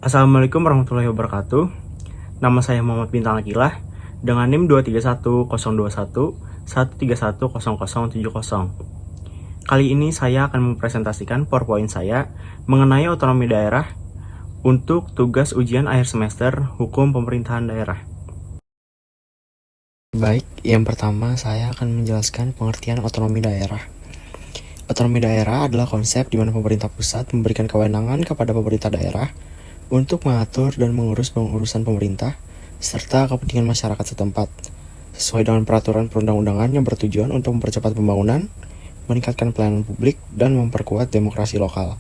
Assalamualaikum warahmatullahi wabarakatuh. Nama saya Muhammad Bintang Akilah dengan NIM 2310211310070. Kali ini saya akan mempresentasikan PowerPoint saya mengenai otonomi daerah untuk tugas ujian akhir semester Hukum Pemerintahan Daerah. Baik, yang pertama saya akan menjelaskan pengertian otonomi daerah. Otonomi daerah adalah konsep di mana pemerintah pusat memberikan kewenangan kepada pemerintah daerah untuk mengatur dan mengurus pengurusan pemerintah serta kepentingan masyarakat setempat, sesuai dengan peraturan perundang-undangan yang bertujuan untuk mempercepat pembangunan, meningkatkan pelayanan publik, dan memperkuat demokrasi lokal.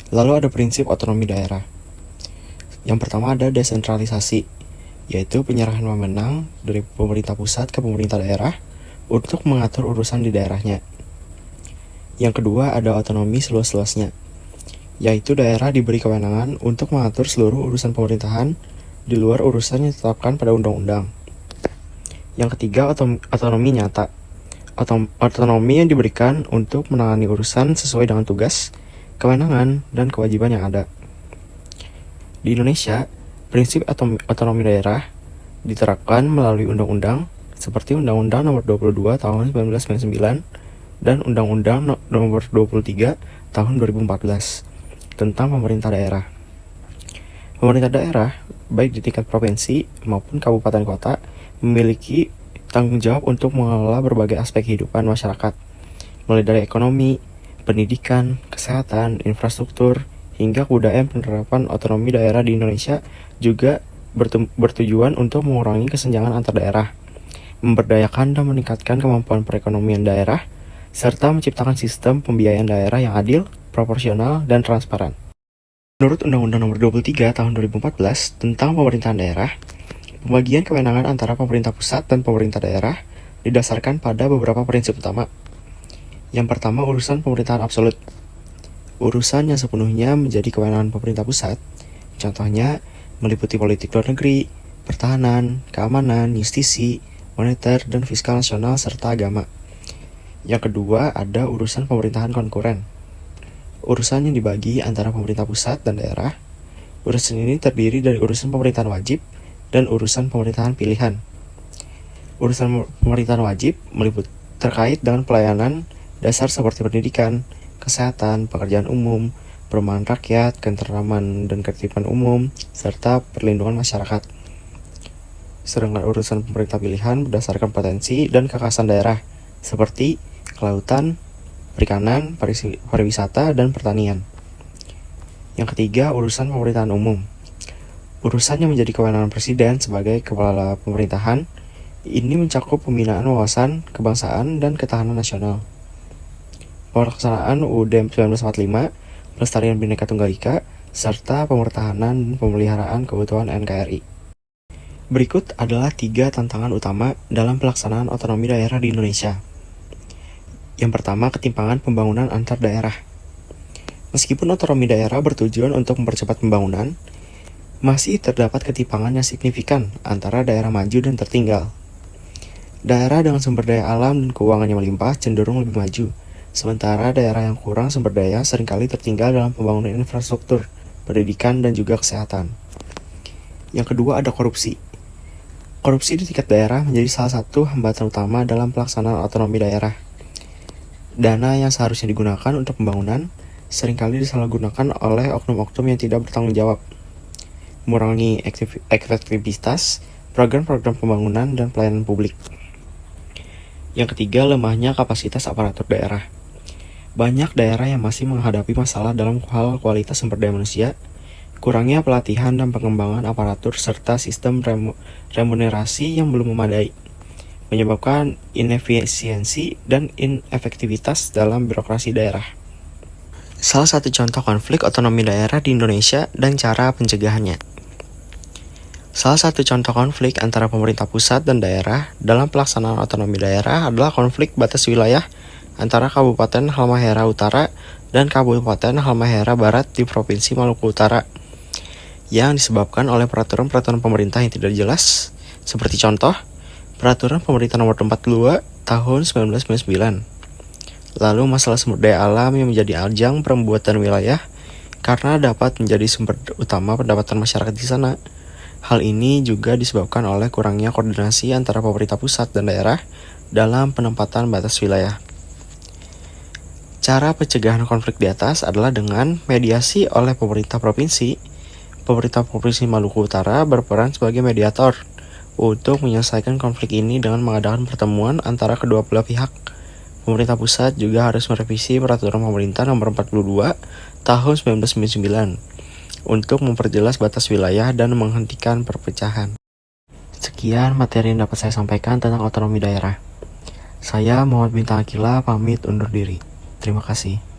Lalu ada prinsip otonomi daerah. Yang pertama ada desentralisasi, yaitu penyerahan wewenang dari pemerintah pusat ke pemerintah daerah untuk mengatur urusan di daerahnya. Yang kedua ada otonomi seluas-luasnya, yaitu daerah diberi kewenangan untuk mengatur seluruh urusan pemerintahan di luar urusan yang ditetapkan pada undang-undang. Yang ketiga otonomi nyata, otonomi yang diberikan untuk menangani urusan sesuai dengan tugas, kewenangan, dan kewajiban yang ada. Di Indonesia, prinsip otonomi daerah diterapkan melalui undang-undang seperti Undang-Undang Nomor 22 Tahun 1999 dan Undang-Undang Nomor 23 Tahun 2014 tentang pemerintah daerah. Pemerintah daerah, baik di tingkat provinsi maupun kabupaten kota, memiliki tanggung jawab untuk mengelola berbagai aspek kehidupan masyarakat, mulai dari ekonomi, pendidikan, kesehatan, infrastruktur, hingga kebudayaan. Penerapan otonomi daerah di Indonesia juga bertujuan untuk mengurangi kesenjangan antar daerah, memberdayakan dan meningkatkan kemampuan perekonomian daerah, serta menciptakan sistem pembiayaan daerah yang adil, proporsional, dan transparan. Menurut Undang-Undang Nomor 23 Tahun 2014 tentang pemerintahan daerah, pembagian kewenangan antara pemerintah pusat dan pemerintah daerah didasarkan pada beberapa prinsip utama. Yang pertama, urusan pemerintahan absolut. Urusan yang sepenuhnya menjadi kewenangan pemerintah pusat, contohnya meliputi politik luar negeri, pertahanan, keamanan, justisi, moneter, dan fiskal nasional, serta agama. Yang kedua, ada urusan pemerintahan konkuren. Urusan yang dibagi antara pemerintah pusat dan daerah. Urusan ini terdiri dari urusan pemerintahan wajib dan urusan pemerintahan pilihan. Urusan pemerintahan wajib terkait dengan pelayanan dasar seperti pendidikan, kesehatan, pekerjaan umum, perumahan rakyat, ketentraman dan ketertiban umum, serta perlindungan masyarakat. Sedangkan urusan pemerintah pilihan berdasarkan potensi dan kekhasan daerah, seperti kelautan, perikanan, pariwisata, dan pertanian. Yang ketiga, urusan pemerintahan umum. Urusan yang menjadi kewenangan presiden sebagai kepala pemerintahan, ini mencakup pembinaan wawasan, kebangsaan, dan ketahanan nasional, pelaksanaan UUD 1945, pelestarian Bhinneka Tunggal Ika, serta pemertahanan dan pemeliharaan keutuhan NKRI. Berikut adalah 3 tantangan utama dalam pelaksanaan otonomi daerah di Indonesia. Yang pertama, ketimpangan pembangunan antar daerah. Meskipun otonomi daerah bertujuan untuk mempercepat pembangunan, masih terdapat ketimpangan yang signifikan antara daerah maju dan tertinggal. Daerah dengan sumber daya alam dan keuangan yang melimpah cenderung lebih maju, sementara daerah yang kurang sumber daya seringkali tertinggal dalam pembangunan infrastruktur, pendidikan, dan juga kesehatan. Yang kedua, ada korupsi. Korupsi di tingkat daerah menjadi salah satu hambatan utama dalam pelaksanaan otonomi daerah. Dana yang seharusnya digunakan untuk pembangunan seringkali disalahgunakan oleh oknum-oknum yang tidak bertanggung jawab, mengurangi efektivitas program-program pembangunan dan pelayanan publik. Yang ketiga, lemahnya kapasitas aparatur daerah. Banyak daerah yang masih menghadapi masalah dalam hal kualitas sumber daya manusia, kurangnya pelatihan dan pengembangan aparatur, serta sistem remunerasi yang belum memadai, menyebabkan inefisiensi dan inefektivitas dalam birokrasi daerah. Salah satu contoh konflik otonomi daerah di Indonesia dan cara pencegahannya. Salah satu contoh konflik antara pemerintah pusat dan daerah dalam pelaksanaan otonomi daerah adalah konflik batas wilayah antara Kabupaten Halmahera Utara dan Kabupaten Halmahera Barat di Provinsi Maluku Utara, yang disebabkan oleh peraturan-peraturan pemerintah yang tidak jelas, seperti contoh Peraturan Pemerintah Nomor 42 Tahun 1999. Lalu masalah sumber daya alam yang menjadi ajang perembuatan wilayah karena dapat menjadi sumber utama pendapatan masyarakat di sana. Hal ini juga disebabkan oleh kurangnya koordinasi antara pemerintah pusat dan daerah dalam penempatan batas wilayah. Cara pencegahan konflik di atas adalah dengan mediasi oleh pemerintah provinsi. Pemerintah Provinsi Maluku Utara berperan sebagai mediator untuk menyelesaikan konflik ini dengan mengadakan pertemuan antara kedua belah pihak. Pemerintah pusat juga harus merevisi Peraturan Pemerintah Nomor 42 Tahun 1999 untuk memperjelas batas wilayah dan menghentikan perpecahan. Sekian materi yang dapat saya sampaikan tentang otonomi daerah. Saya Muhammad Bintang Akila pamit undur diri. Terima kasih.